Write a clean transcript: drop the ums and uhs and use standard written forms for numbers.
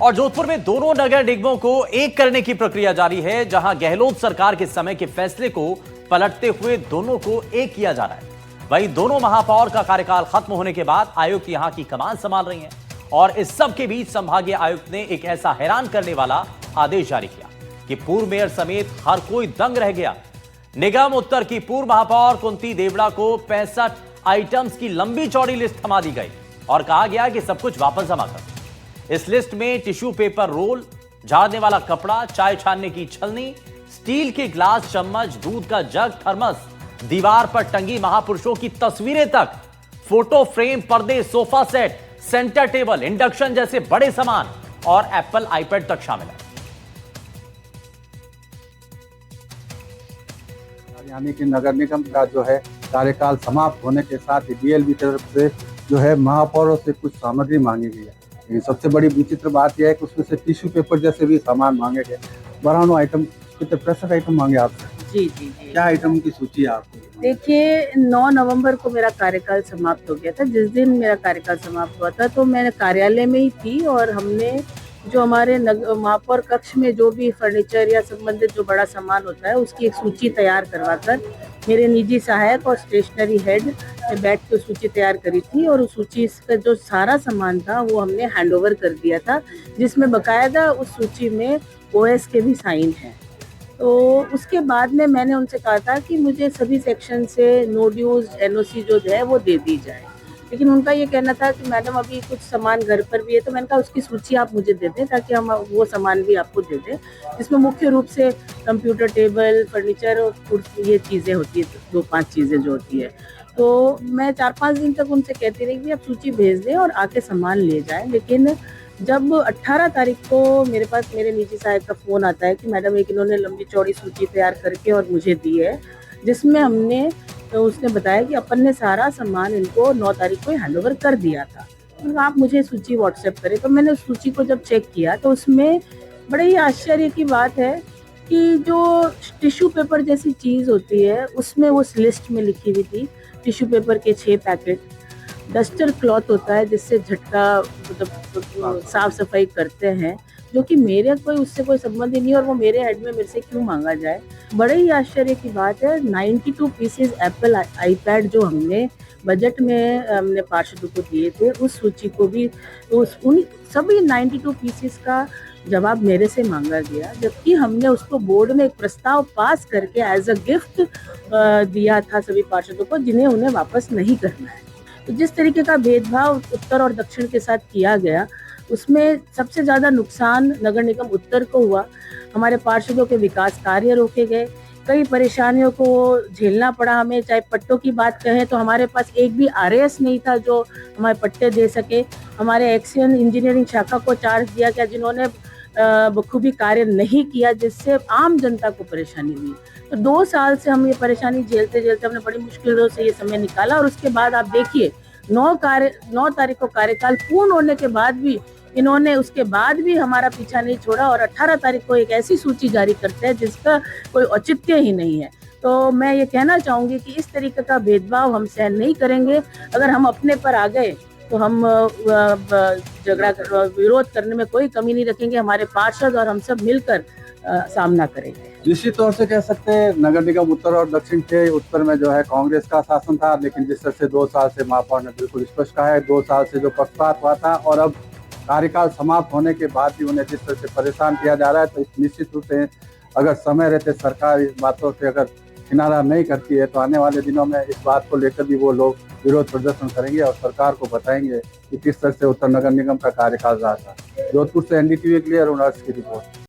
और जोधपुर में दोनों नगर निगमों को एक करने की प्रक्रिया जारी है, जहां गहलोत सरकार के समय के फैसले को पलटते हुए दोनों को एक किया जा रहा है। वहीं दोनों महापौर का कार्यकाल खत्म होने के बाद आयुक्त यहां की कमान संभाल रही हैं और इस सब के बीच संभागीय आयुक्त ने एक ऐसा हैरान करने वाला आदेश जारी किया कि पूर्व मेयर समेत हर कोई दंग रह गया। निगम उत्तर की पूर्व महापौर कुंती देवड़ा को 65 आइटम्स की लंबी चौड़ी लिस्ट थमा दी गई और कहा गया कि सब कुछ वापस जमा कर। इस लिस्ट में टिश्यू पेपर रोल, झाड़ने वाला कपड़ा, चाय छानने की छलनी, स्टील के ग्लास, चम्मच, दूध का जग, थर्मस, दीवार पर टंगी महापुरुषों की तस्वीरें तक, फोटो फ्रेम, पर्दे, sofa set, centre table, induction जैसे बड़े सामान और एप्पल आईपैड तक शामिल है। यानी कि नगर निगम का जो है कार्यकाल समाप्त होने के साथ ही डीएलबी तरफ से जो है महापौरों से कुछ सामग्री मांगी गई है। लेकिन सबसे बड़ी विचित्र बात यह है कि उसमें से टिश्यू पेपर जैसे भी सामान मांगे गए। 92 आइटम, कितने 65 आइटम मांगे आपसे? जी जी जी। क्या आइटम की सूची है आपको? देखिए, 9 नवंबर को मेरा कार्यकाल समाप्त हो गया था। जिस दिन मेरा कार्यकाल समाप्त हुआ था तो मैं कार्यालय में ही थी और हमने जो हमारे महापौर कक्ष में जो भी फर्नीचर या संबंधित जो बड़ा सामान होता है उसकी एक सूची तैयार करवाकर मेरे निजी सहायक और स्टेशनरी हेड में बैठ के सूची तैयार करी थी और उस सूची का जो सारा सामान था वो हमने हैंडओवर कर दिया था, जिसमें बकायदा उस सूची में ओएस के भी साइन हैं। तो उसके बाद में मैंने उनसे कहा था कि मुझे सभी सेक्शन से नो ड्यूज एनओसी जो है वो दे दी जाए, लेकिन उनका ये कहना था कि मैडम अभी कुछ सामान घर पर भी है। तो मैंने कहा उसकी सूची आप मुझे दे दें ताकि हम वो सामान भी आपको दे दें, जिसमें मुख्य रूप से कंप्यूटर टेबल, फर्नीचर और ये चीज़ें होती है, 2-5 चीज़ें जो होती है। तो मैं 4-5 दिन तक उनसे कहती रही कि आप सूची भेज दें और आके सामान ले जाएं। लेकिन जब 18 तारीख को मेरे पास मेरे निजी सहायक का फ़ोन आता है कि मैडम एक इन्होंने लंबी चौड़ी सूची तैयार करके और मुझे दी है, जिसमें हमने तो उसने बताया कि अपन ने सारा सामान इनको 9 तारीख को हैंडओवर कर दिया था। तो आप मुझे सूची व्हाट्सएप करें। तो मैंने उस सूची को जब चेक किया तो उसमें बड़े ही आश्चर्य की बात है कि जो टिश्यू पेपर जैसी चीज़ होती है उसमें उस लिस्ट में लिखी हुई थी टिश्यू पेपर के 6 पैकेट, डस्टर क्लॉथ होता है जिससे झटका मतलब साफ सफाई करते हैं, जो कि मेरे कोई उससे कोई संबंध ही नहीं और वो मेरे हेड में मेरे से क्यों मांगा जाए। बड़े ही आश्चर्य की बात है, 92 पीसेज एप्पल आईपैड जो हमने बजट में हमने पार्षदों को दिए थे, उस सूची को भी उन सभी 92 पीसेस का जवाब मेरे से मांगा गया, जबकि हमने उसको बोर्ड में एक प्रस्ताव पास करके एज अ गिफ्ट दिया था सभी पार्षदों को, जिन्हें उन्हें वापस नहीं करना है। तो जिस तरीके का भेदभाव उत्तर और दक्षिण के साथ किया गया उसमें सबसे ज़्यादा नुकसान नगर निगम उत्तर को हुआ। हमारे पार्षदों के विकास कार्य रोके गए, कई परेशानियों को झेलना पड़ा हमें। चाहे पट्टों की बात कहें तो हमारे पास एक भी आरएएस नहीं था जो हमारे पट्टे दे सके। हमारे एक्सियन इंजीनियरिंग शाखा को चार्ज दिया गया जिन्होंने बखूबी कार्य नहीं किया, जिससे आम जनता को परेशानी हुई। तो 2 साल से हम ये परेशानी झेलते झेलते हमने बड़ी मुश्किलों से ये समय निकाला और उसके बाद आप देखिए 9 तारीख को कार्यकाल पूर्ण होने के बाद भी इन्होंने उसके बाद भी हमारा पीछा नहीं छोड़ा और 18 तारीख को एक ऐसी सूची जारी करते हैं जिसका कोई औचित्य ही नहीं है। तो मैं ये कहना चाहूँगी कि इस तरीके का भेदभाव हम सहन नहीं करेंगे। अगर हम अपने पर आ गए तो हम झगड़ा विरोध करने में कोई कमी नहीं रखेंगे। हमारे पार्षद और हम सब मिलकर सामना करेंगे। निश्चित तौर से कह सकते हैं नगर निगम उत्तर और दक्षिण के उत्तर में जो है कांग्रेस का शासन था, लेकिन जिस तरह से 2 साल से महापौर ने बिल्कुल स्पष्ट कहा है, 2 साल से जो पक्षपात हुआ था और अब कार्यकाल समाप्त होने के बाद भी उन्हें जिस तरह से परेशान किया जा रहा है, तो निश्चित रूप से अगर समय रहते सरकार इस बातों से अगर किनारा नहीं करती है तो आने वाले दिनों में इस बात को लेकर भी वो लोग विरोध प्रदर्शन करेंगे और सरकार को बताएंगे कि किस तरह से उत्तर नगर निगम का कार्यकाल रहा था। जोधपुर से एनडीटीवी के लिए अरुण की रिपोर्ट।